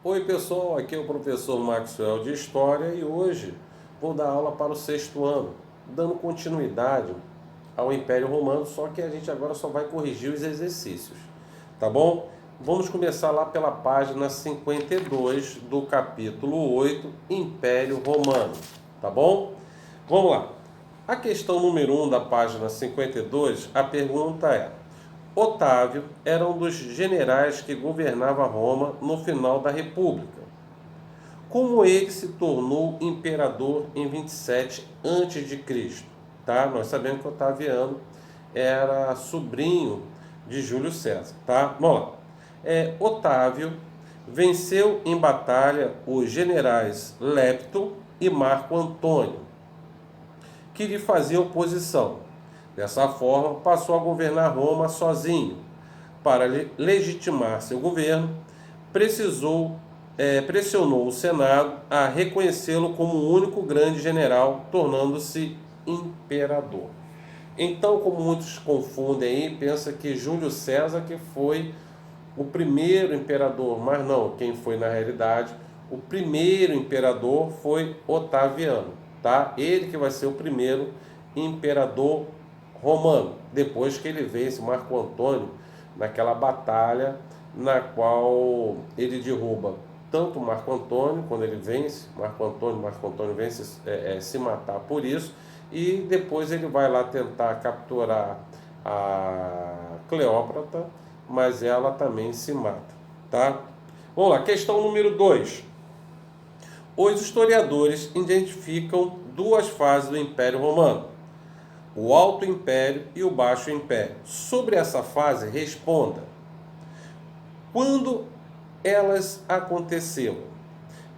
Oi pessoal, aqui é o professor Maxwell de História e hoje vou dar aula para o sexto ano, dando continuidade ao Império Romano, só que a gente agora só vai corrigir os exercícios, tá bom? Vamos começar lá pela página 52 do capítulo 8, Império Romano, tá bom? Vamos lá. A questão número 1 da página 52, a pergunta é: Otávio era um dos generais que governava Roma no final da República. Como ele se tornou imperador em 27 a.C., tá? Nós sabemos que Otaviano era sobrinho de Júlio César, tá? Vamos lá. Otávio venceu em batalha os generais Lepto e Marco Antônio, que lhe faziam oposição. Dessa forma, passou a governar Roma sozinho. Para legitimar seu governo, pressionou o Senado a reconhecê-lo como o único grande general, tornando-se imperador. Então, como muitos confundem aí, pensa que Júlio César que foi o primeiro imperador, mas não, quem foi na realidade o primeiro imperador foi Otaviano, tá? Ele que vai ser o primeiro imperador romano, depois que ele vence Marco Antônio naquela batalha na qual ele derruba tanto Marco Antônio, quando ele vence Marco Antônio vence se matar por isso, e depois ele vai lá tentar capturar a Cleópatra, mas ela também se mata, tá? Vamos lá, questão número 2. Os historiadores identificam duas fases do Império Romano: o Alto Império e o Baixo Império. Sobre essa fase, responda: quando elas aconteceram?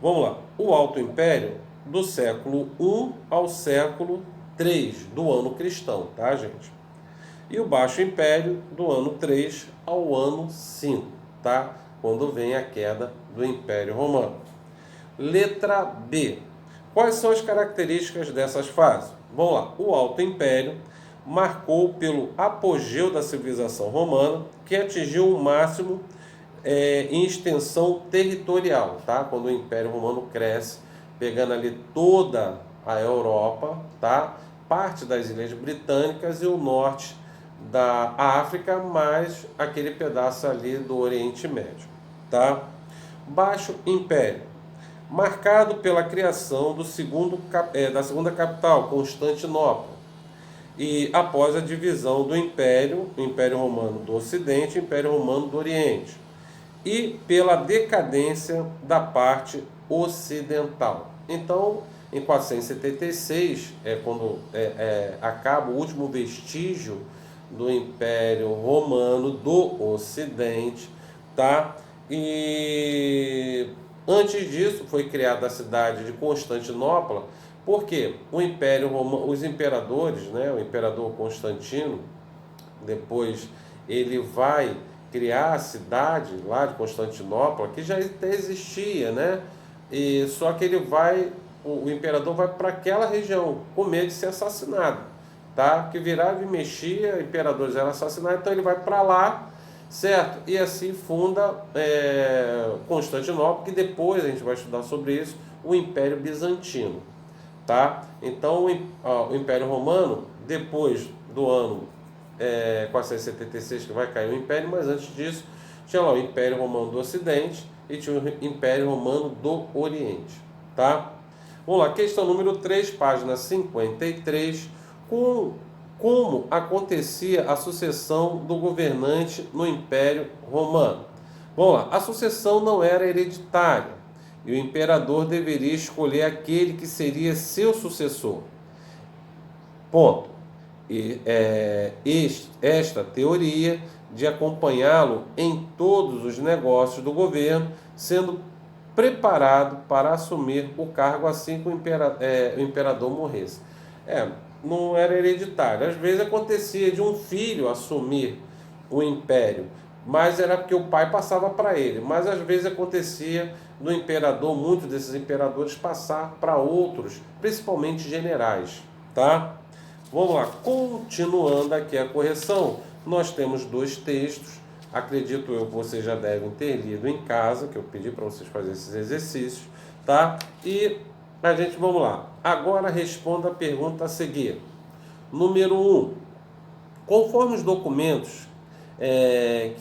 Vamos lá. O Alto Império, do século I ao século III do ano cristão, tá, gente? E o Baixo Império, do ano 3 ao ano 5, tá? Quando vem a queda do Império Romano. Letra B. Quais são as características dessas fases? Vamos lá. O Alto Império marcou pelo apogeu da civilização romana, que atingiu o máximo em extensão territorial, tá? Quando o Império Romano cresce, pegando ali toda a Europa, tá? Parte das Ilhas Britânicas e o norte da África, mais aquele pedaço ali do Oriente Médio, tá? Baixo Império, marcado pela criação da segunda capital, Constantinopla, e após a divisão do Império, o Império Romano do Ocidente e o Império Romano do Oriente, e pela decadência da parte ocidental. Então, em 476, quando acaba o último vestígio do Império Romano do Ocidente, tá? E antes disso foi criada a cidade de Constantinopla, porque o Império Romano, os imperadores, né, o imperador Constantino, depois ele vai criar a cidade lá de Constantinopla, que já até existia, né? E só que o imperador vai para aquela região com medo de ser assassinado, tá? Que virava e mexia, imperadores eram assassinados, então ele vai para lá, certo? E assim funda Constantinopla, que depois a gente vai estudar sobre isso, o Império Bizantino, tá? Então o Império Romano, depois do ano 476 que vai cair o Império, mas antes disso tinha lá o Império Romano do Ocidente e tinha o Império Romano do Oriente, tá? Vamos lá, questão número 3, página 53, como acontecia a sucessão do governante no Império Romano. Vamos lá, a sucessão não era hereditária e o imperador deveria escolher aquele que seria seu sucessor. Ponto. E esta teoria de acompanhá-lo em todos os negócios do governo, sendo preparado para assumir o cargo assim que o imperador morresse. Não era hereditário. Às vezes acontecia de um filho assumir o império, mas era porque o pai passava para ele. Mas às vezes acontecia do imperador, muitos desses imperadores, passar para outros, principalmente generais, tá? Vamos lá, continuando aqui a correção, nós temos dois textos Acredito eu que vocês já devem ter lido em casa, que eu pedi para vocês fazerem esses exercícios, tá? E a gente, vamos lá. Agora responda a pergunta a seguir. Número 1. Conforme os documentos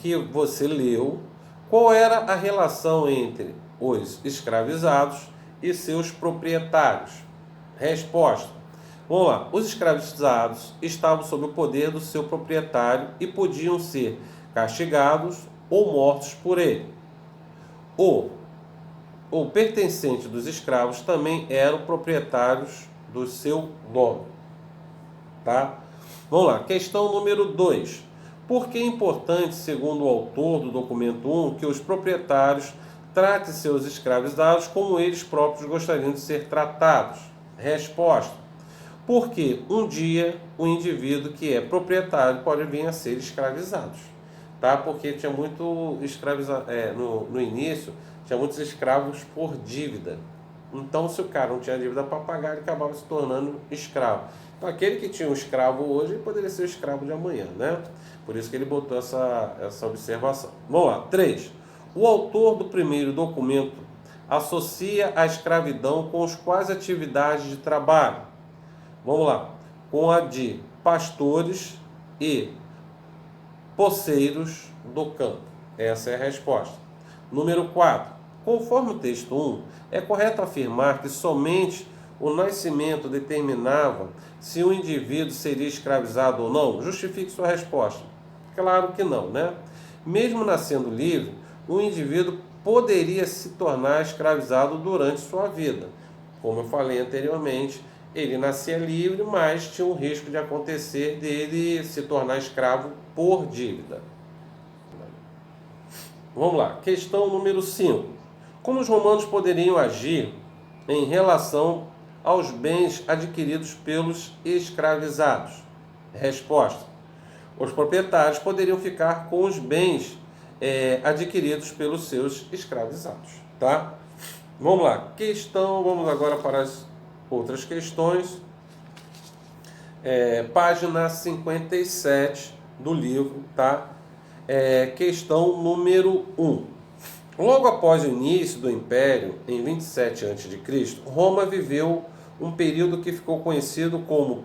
que você leu, qual era a relação entre os escravizados e seus proprietários? Resposta. Vamos lá. Os escravizados estavam sob o poder do seu proprietário e podiam ser castigados ou mortos por ele. O pertencente dos escravos também eram proprietários do seu dono. Tá? Vamos lá. Questão número 2. Por que é importante, segundo o autor do documento 1, que os proprietários tratem seus escravizados como eles próprios gostariam de ser tratados? Resposta. Porque um dia o indivíduo que é proprietário pode vir a ser escravizado. Tá? Porque tinha muito no início, tinha muitos escravos por dívida. Então, se o cara não tinha dívida para pagar, ele acabava se tornando escravo. Então, aquele que tinha um escravo hoje poderia ser o escravo de amanhã, né? Por isso que ele botou essa observação. Vamos lá. 3. O autor do primeiro documento associa a escravidão com as quais atividades de trabalho? Vamos lá. Com a de pastores e poceiros do campo. Essa é a resposta. Número 4. Conforme o texto 1, é correto afirmar que somente o nascimento determinava se o indivíduo seria escravizado ou não? Justifique sua resposta. Claro que não, né? Mesmo nascendo livre, o indivíduo poderia se tornar escravizado durante sua vida. Como eu falei anteriormente, ele nascia livre, mas tinha um risco de acontecer dele se tornar escravo por dívida. Vamos lá, questão número 5. Como os romanos poderiam agir em relação aos bens adquiridos pelos escravizados? Resposta. Os proprietários poderiam ficar com os bens adquiridos pelos seus escravizados. Tá? Vamos lá, vamos agora para as outras questões. Página 57 do livro, tá? Questão número 1. Logo após o início do Império, em 27 a.C., Roma viveu um período que ficou conhecido como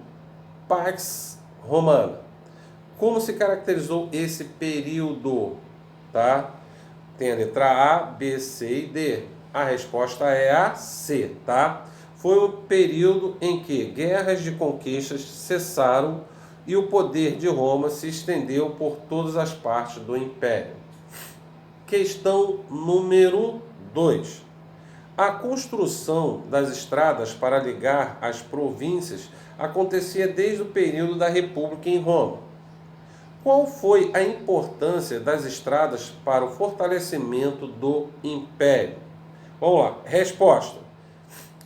Pax Romana. Como se caracterizou esse período? Tá? Tem a letra A, B, C e D. A resposta é a C. Tá? Foi um período em que guerras de conquistas cessaram e o poder de Roma se estendeu por todas as partes do Império. Questão número 2. A construção das estradas para ligar as províncias acontecia desde o período da República em Roma. Qual foi a importância das estradas para o fortalecimento do Império? Vamos lá. Resposta.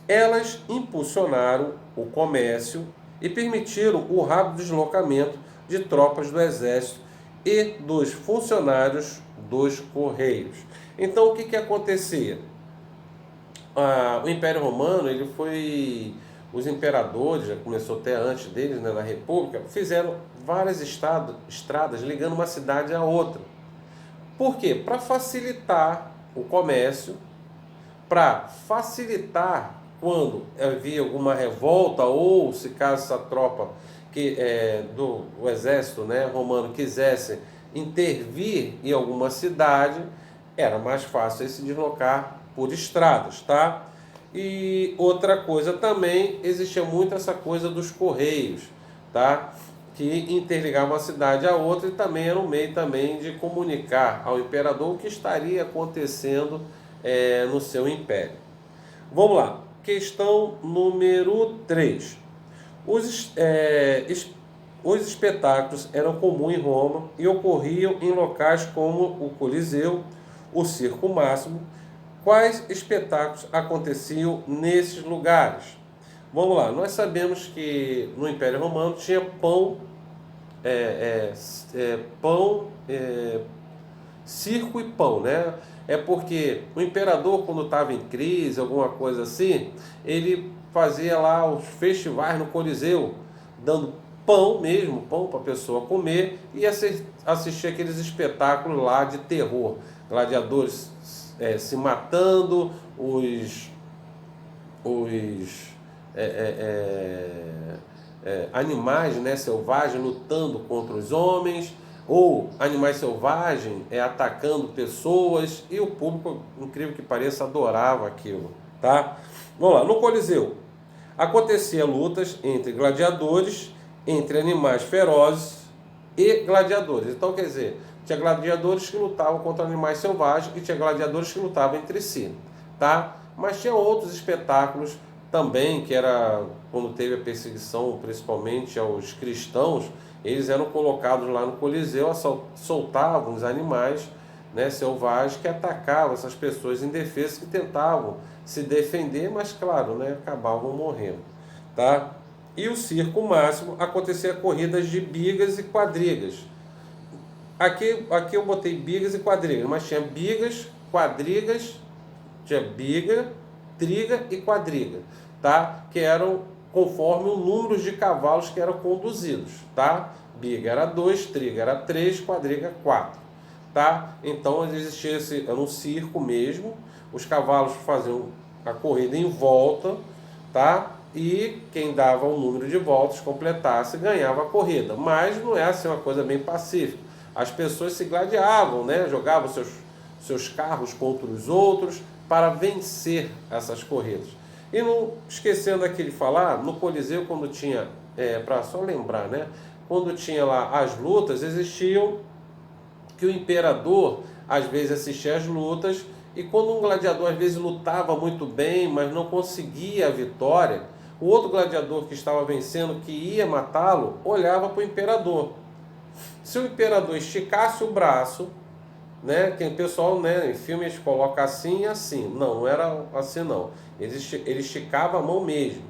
Elas impulsionaram o comércio e permitiram o rápido deslocamento de tropas do exército e dos funcionários dos correios. Então, o que acontecia? O Império Romano, os imperadores, já começou até antes deles, né, na República, fizeram várias estradas ligando uma cidade a outra. Por quê? Para facilitar o comércio, para facilitar quando havia alguma revolta ou se caso essa tropa do exército, né, romano quisesse intervir em alguma cidade, era mais fácil se deslocar por estradas, tá? E outra coisa também, existia muito essa coisa dos correios, tá? Que interligavam uma cidade a outra e também era um meio também de comunicar ao imperador o que estaria acontecendo no seu império. Vamos lá, questão número 3. Os espetáculos eram comuns em Roma e ocorriam em locais como o Coliseu, o Circo Máximo. Quais espetáculos aconteciam nesses lugares? Vamos lá, nós sabemos que no Império Romano tinha circo e pão, né? É porque o imperador, quando estava em crise, alguma coisa assim, ele fazia lá os festivais no Coliseu, dando pão mesmo, pão para a pessoa comer, e assistir aqueles espetáculos lá de terror, gladiadores se matando, os animais, né, selvagens lutando contra os homens, ou animais selvagens atacando pessoas, e o público, incrível que pareça, adorava aquilo, tá? Vamos lá, no Coliseu acontecia lutas entre gladiadores, entre animais ferozes e gladiadores. Então, quer dizer, tinha gladiadores que lutavam contra animais selvagens e tinha gladiadores que lutavam entre si, tá? Mas tinha outros espetáculos também, que era quando teve a perseguição, principalmente aos cristãos, eles eram colocados lá no Coliseu, soltavam os animais, né, selvagens que atacavam essas pessoas indefesas que tentavam se defender, mas claro, né, acabavam morrendo, tá? E o circo máximo acontecia corridas de bigas e quadrigas. Aqui eu botei bigas e quadrigas, mas tinha bigas, quadrigas, tinha biga, triga e quadriga, tá? Que eram conforme o número de cavalos que eram conduzidos, tá? Biga era 2, triga era 3, quadriga 4, tá? Então existia era um circo mesmo, os cavalos faziam a corrida em volta, tá? E quem dava o número de voltas, completasse, ganhava a corrida. Mas não é assim uma coisa bem pacífica. As pessoas se gladiavam, né? Jogavam seus carros contra os outros para vencer essas corridas. E não esquecendo aqui de falar, no Coliseu, quando tinha, para só lembrar, né? Quando tinha lá as lutas, existiam que o imperador às vezes assistia às lutas, e quando um gladiador às vezes lutava muito bem, mas não conseguia a vitória, o outro gladiador que estava vencendo, que ia matá-lo, olhava para o imperador. Se o imperador esticasse o braço, né, que o pessoal, né, em filmes coloca assim e assim, não era assim não, ele esticava a mão mesmo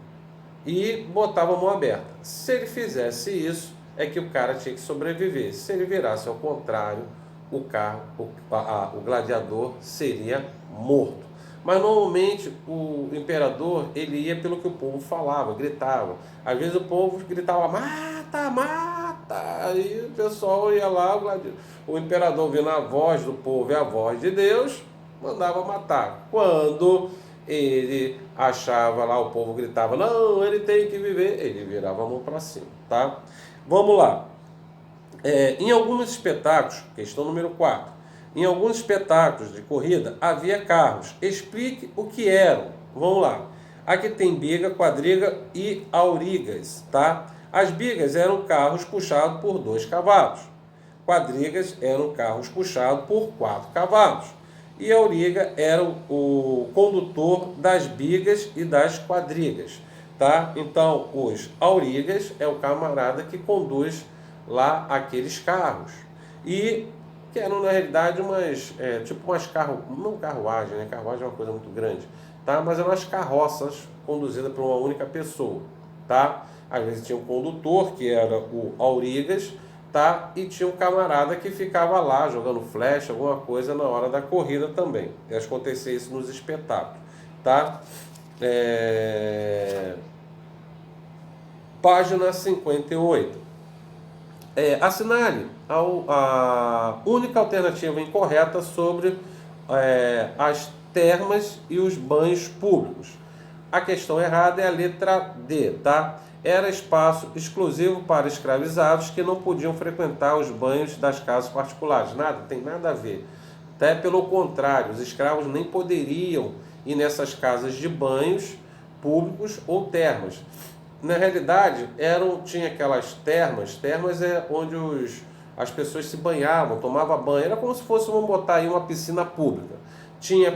e botava a mão aberta. Se ele fizesse isso, é que o cara tinha que sobreviver. Se ele virasse ao contrário, o gladiador seria morto. Mas normalmente o imperador, ele ia pelo que o povo falava, gritava. Às vezes o povo gritava, mata, mata. Aí o pessoal ia lá, o imperador vendo a voz do povo e a voz de Deus, mandava matar. Quando ele achava lá, o povo gritava, não, ele tem que viver, ele virava a mão para cima, tá? Vamos lá. Em alguns espetáculos, questão número 4, em alguns espetáculos de corrida havia carros. Explique o que eram. Vamos lá. Aqui tem biga, quadriga e aurigas, tá? As bigas eram carros puxados por 2 cavalos. Quadrigas eram carros puxados por 4 cavalos. E a auriga era o condutor das bigas e das quadrigas, tá? Então, os aurigas é o camarada que conduz lá aqueles carros, e que eram na realidade tipo umas não carruagem, né? Carruagem é uma coisa muito grande, tá? Mas eram umas carroças conduzidas por uma única pessoa, tá? Às vezes tinha um condutor, que era o aurigas, tá? E tinha um camarada que ficava lá jogando flecha, alguma coisa na hora da corrida também. Acontecia isso nos espetáculos, tá? Página 58. Assinale a única alternativa incorreta sobre as termas e os banhos públicos. A questão errada é a letra D, tá? Era espaço exclusivo para escravizados que não podiam frequentar os banhos das casas particulares. Nada, tem nada a ver. Até pelo contrário, os escravos nem poderiam ir nessas casas de banhos públicos ou termas. Na realidade, tinha aquelas termas é onde as pessoas se banhavam, tomavam banho, era como se fosse, vamos botar aí, uma piscina pública. Tinha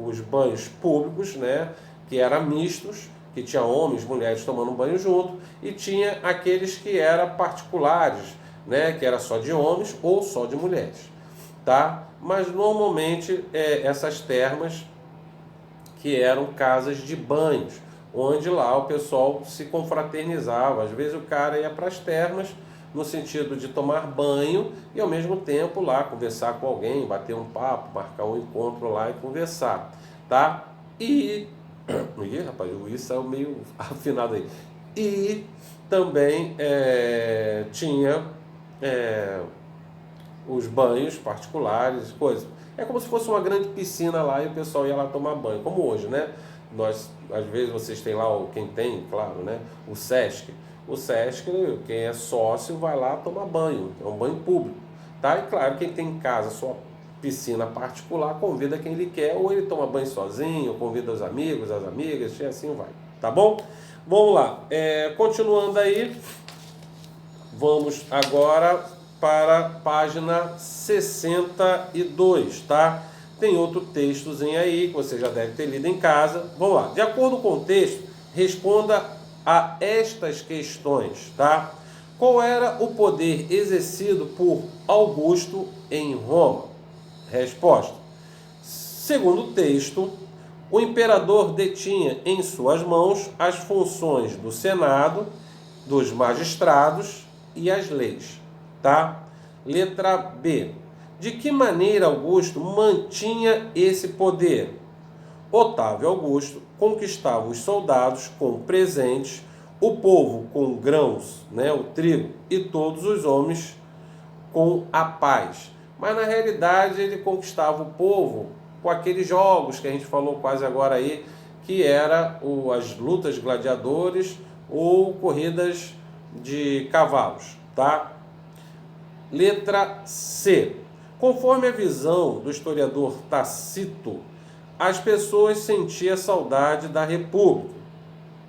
os banhos públicos, né, que eram mistos, que tinha homens e mulheres tomando banho junto, e tinha aqueles que eram particulares, né, que era só de homens ou só de mulheres, tá? Mas normalmente essas termas que eram casas de banhos, onde lá o pessoal se confraternizava. Às vezes o cara ia para as termas no sentido de tomar banho e ao mesmo tempo lá conversar com alguém, bater um papo, marcar um encontro lá e conversar, tá? Ih, rapaz, o isso saiu meio afinado aí. E também tinha os banhos particulares, coisas. É como se fosse uma grande piscina lá e o pessoal ia lá tomar banho, como hoje, né? Nós, às vezes vocês têm lá, quem tem, claro, né? O Sesc. O Sesc, quem é sócio vai lá tomar banho, é um banho público, tá? E claro, quem tem em casa sua piscina particular, convida quem ele quer, ou ele toma banho sozinho, convida os amigos, as amigas, e assim vai, tá bom? Vamos lá, continuando aí, vamos agora para a página 62, tá? Tem outro textozinho aí que você já deve ter lido em casa. Vamos lá. De acordo com o texto, responda a estas questões, tá? Qual era o poder exercido por Augusto em Roma? Resposta. Segundo o texto, o imperador detinha em suas mãos as funções do Senado, dos magistrados e as leis, tá? Letra B. De que maneira Augusto mantinha esse poder? Otávio Augusto conquistava os soldados com presentes, o povo com grãos, né, o trigo, e todos os homens com a paz. Mas na realidade ele conquistava o povo com aqueles jogos que a gente falou quase agora aí, que era as lutas gladiadores ou corridas de cavalos, tá? Letra C. Conforme a visão do historiador Tácito, as pessoas sentiam saudade da República.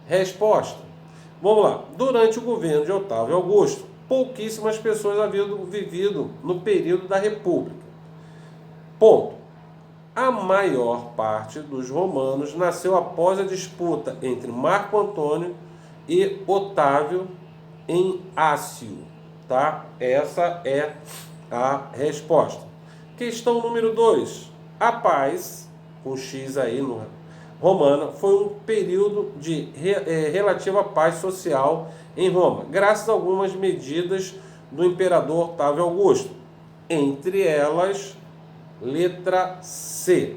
Resposta. Vamos lá. Durante o governo de Otávio Augusto, pouquíssimas pessoas haviam vivido no período da República. Ponto. A maior parte dos romanos nasceu após a disputa entre Marco Antônio e Otávio em Ácio, tá? Essa é a resposta. Questão número 2. A paz, com X aí no romana, foi um período de relativa paz social em Roma, graças a algumas medidas do imperador Otávio Augusto. Entre elas, letra C.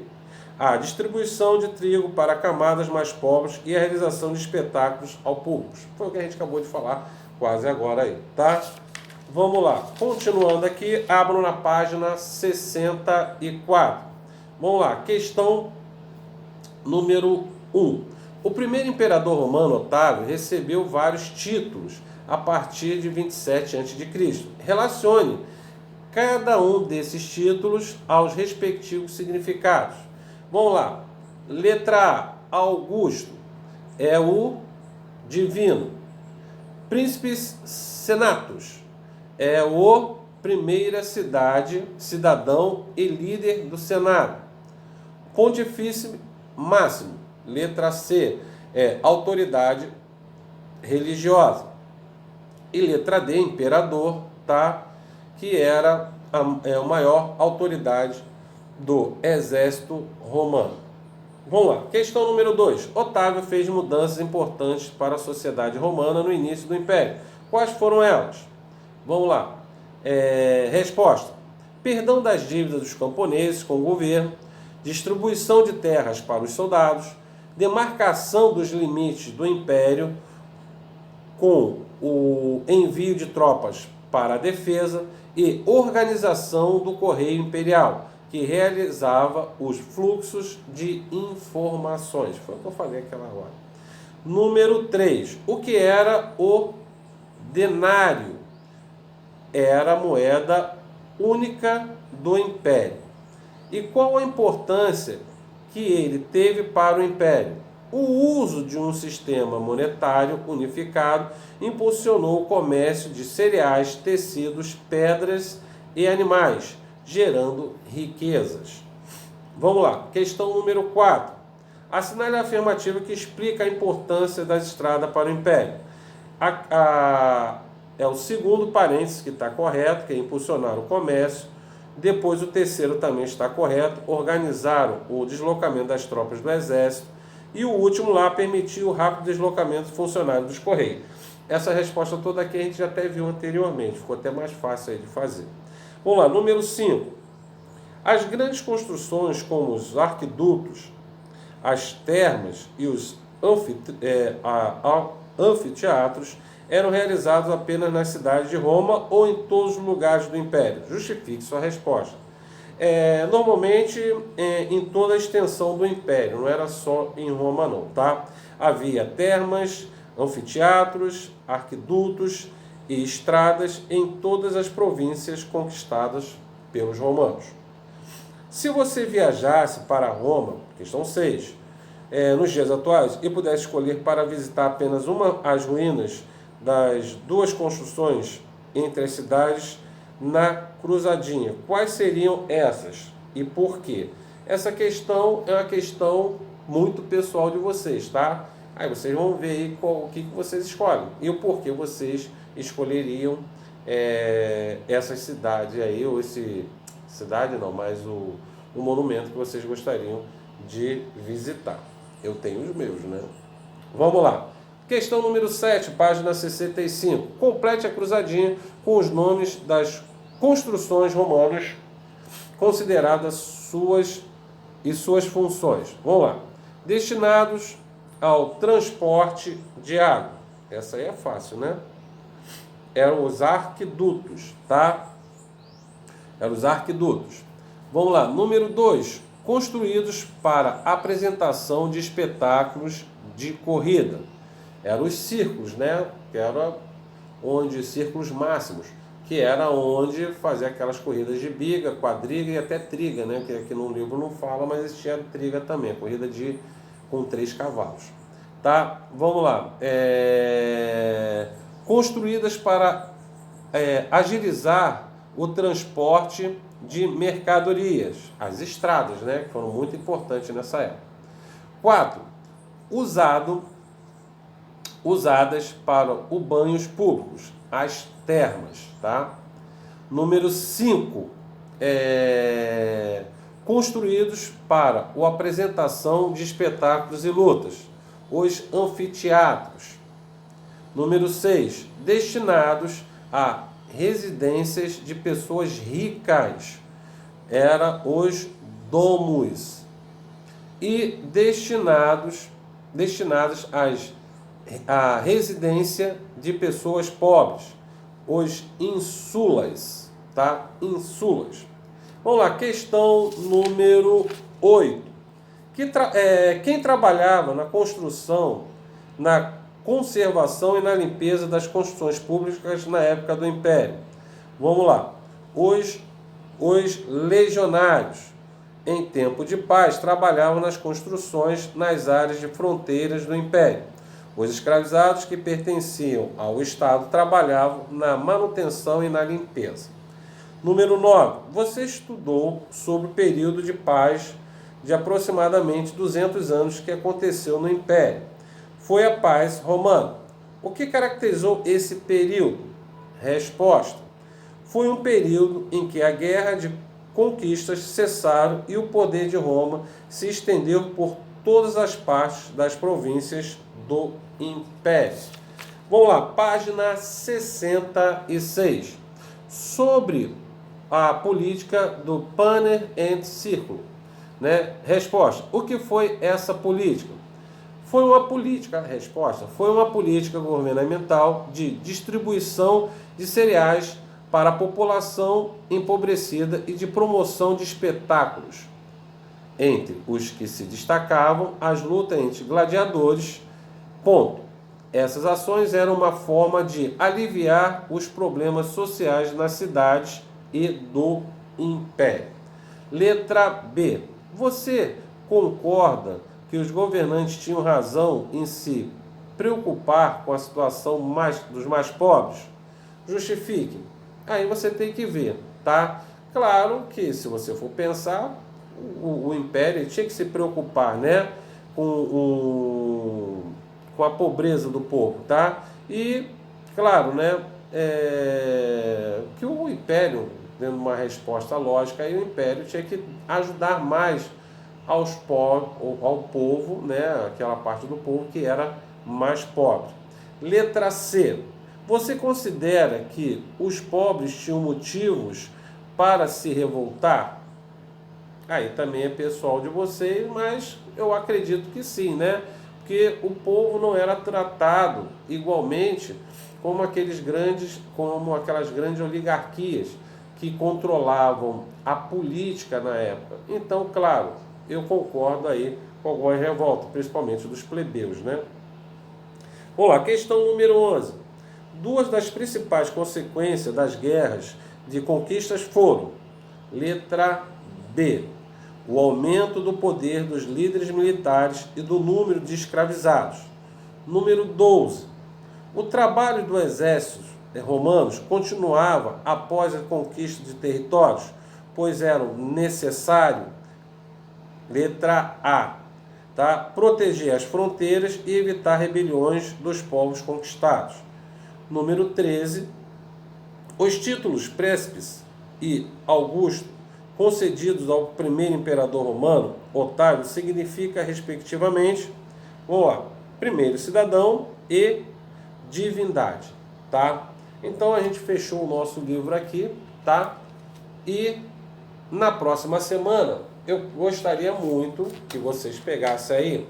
A distribuição de trigo para camadas mais pobres e a realização de espetáculos ao público. Foi o que a gente acabou de falar quase agora aí, tá? Vamos lá. Continuando aqui, abro na página 64. Vamos lá. Questão número 1. O primeiro imperador romano, Otávio, recebeu vários títulos a partir de 27 a.C. Relacione cada um desses títulos aos respectivos significados. Vamos lá. Letra A. Augusto é o divino. Príncipes Senatus é o primeira cidadão e líder do Senado. Pontifício Máximo, letra C, é autoridade religiosa. E letra D, imperador, tá? Que era a maior autoridade do exército romano. Vamos lá. Questão número 2. Otávio fez mudanças importantes para a sociedade romana no início do Império. Quais foram elas? Vamos lá. Resposta. Perdão das dívidas dos camponeses com o governo, distribuição de terras para os soldados, demarcação dos limites do Império com o envio de tropas para a defesa e organização do Correio Imperial, que realizava os fluxos de informações. Foi o que eu falei aquela hora. Número 3. O que era o denário? Era a moeda única do Império. E qual a importância que ele teve para o Império? O uso de um sistema monetário unificado impulsionou o comércio de cereais, tecidos, pedras e animais, gerando riquezas. Vamos lá, questão número 4. Assinale a afirmativa que explica a importância da estrada para o Império. É o segundo parênteses que está correto, que é impulsionar o comércio. Depois o terceiro também está correto, organizaram o deslocamento das tropas do exército. E o último lá permitiu o rápido deslocamento do funcionário dos Correios. Essa resposta toda aqui a gente já até viu anteriormente, ficou até mais fácil aí de fazer. Vamos lá, número 5. As grandes construções como os arquidutos, as termas e os anfiteatros eram realizados apenas nas cidades de Roma ou em todos os lugares do Império? Justifique sua resposta. Normalmente em toda a extensão do Império, não era só em Roma não, tá? Havia termas, anfiteatros, arquidutos e estradas em todas as províncias conquistadas pelos romanos. Se você viajasse para Roma, questão 6, nos dias atuais, e pudesse escolher para visitar apenas as ruínas das duas construções entre as cidades na cruzadinha, quais seriam essas e por quê? Essa questão é uma questão muito pessoal de vocês, tá? Aí vocês vão ver aí o que vocês escolhem e o porquê vocês escolheriam essas cidades aí, ou cidade não, mas o monumento que vocês gostariam de visitar. Eu tenho os meus, né? Vamos lá. Questão número 7, página 65. Complete a cruzadinha com os nomes das construções romanas consideradas suas funções. Vamos lá. Destinados ao transporte de água. Essa aí é fácil, né? Eram os arquidutos, tá? Eram os arquidutos. Vamos lá. Número 2. Construídos para apresentação de espetáculos de corrida. Eram os círculos, né? Que era círculos máximos, que era onde fazia aquelas corridas de biga, quadriga e até triga, né? Que aqui no livro não fala, mas existia triga também, corrida com 3 cavalos. Tá? Vamos lá. Construídas para agilizar o transporte de mercadorias, as estradas, né? Que foram muito importantes nessa época. 4. Usadas para os banhos públicos, as termas, tá? Número 5, construídos para a apresentação de espetáculos e lutas, os anfiteatros. Número 6, destinados a residências de pessoas ricas, era os domus. E destinados à residência de pessoas pobres, os insulas, tá? Insulas. Vamos lá, questão número 8. Quem trabalhava na construção, na conservação e na limpeza das construções públicas na época do Império? Vamos lá. Os legionários, em tempo de paz, trabalhavam nas construções nas áreas de fronteiras do Império. Os escravizados que pertenciam ao Estado trabalhavam na manutenção e na limpeza. Número 9. Você estudou sobre o período de paz de aproximadamente 200 anos que aconteceu no Império. Foi a paz romana. O que caracterizou esse período? Resposta. Foi um período em que a guerra de conquistas cessaram e o poder de Roma se estendeu por todas as partes das províncias do Império. Vamos lá, página 66. Sobre a política do Panner and Círculo, né? Resposta. O que foi essa política? Foi uma política governamental de distribuição de cereais para a população empobrecida e de promoção de espetáculos. Entre os que se destacavam, as lutas entre gladiadores. Ponto. Essas ações eram uma forma de aliviar os problemas sociais nas cidades e do Império. Letra B. Você concorda que os governantes tinham razão em se preocupar com a situação dos mais pobres? Justifique. Aí você tem que ver, tá? Claro que, se você for pensar, o Império tinha que se preocupar, né, com a pobreza do povo, tá? E, claro, né, que o Império, dando uma resposta lógica, aí o Império tinha que ajudar mais ao povo, né, aquela parte do povo que era mais pobre. Letra C. Você considera que os pobres tinham motivos para se revoltar? Aí também é pessoal de vocês, mas eu acredito que sim, né? porque o povo não era tratado igualmente como aquelas grandes oligarquias que controlavam a política na época. Então, claro, eu concordo aí com alguma revolta, principalmente dos plebeus, né? Vamos lá, questão número 11. Duas das principais consequências das guerras de conquistas foram: letra B, o aumento do poder dos líderes militares e do número de escravizados. Número 12, o trabalho do exército romanos continuava após a conquista de territórios, pois era necessário, letra A, tá, proteger as fronteiras e evitar rebeliões dos povos conquistados. Número 13, os títulos Préspes e Augusto, concedidos ao primeiro imperador romano, Otávio, significa, respectivamente, vamos lá, primeiro cidadão e divindade, tá? Então a gente fechou o nosso livro aqui, tá? E na próxima semana eu gostaria muito que vocês pegassem aí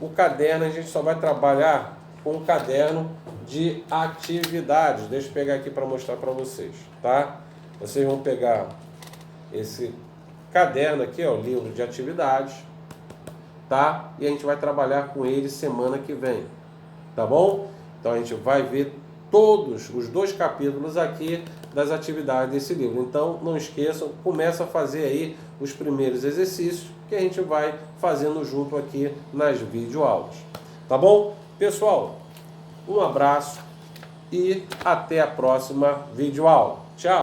o caderno. A gente só vai trabalhar com o caderno de atividades. Deixa eu pegar aqui para mostrar para vocês, tá? Vocês vão pegar esse caderno aqui, ó, o livro de atividades, tá? E a gente vai trabalhar com ele semana que vem, tá bom? Então a gente vai ver todos os 2 capítulos aqui das atividades desse livro. Então não esqueçam, começa a fazer aí os primeiros exercícios que a gente vai fazendo junto aqui nas videoaulas. Tá bom? Pessoal, um abraço e até a próxima videoaula. Tchau!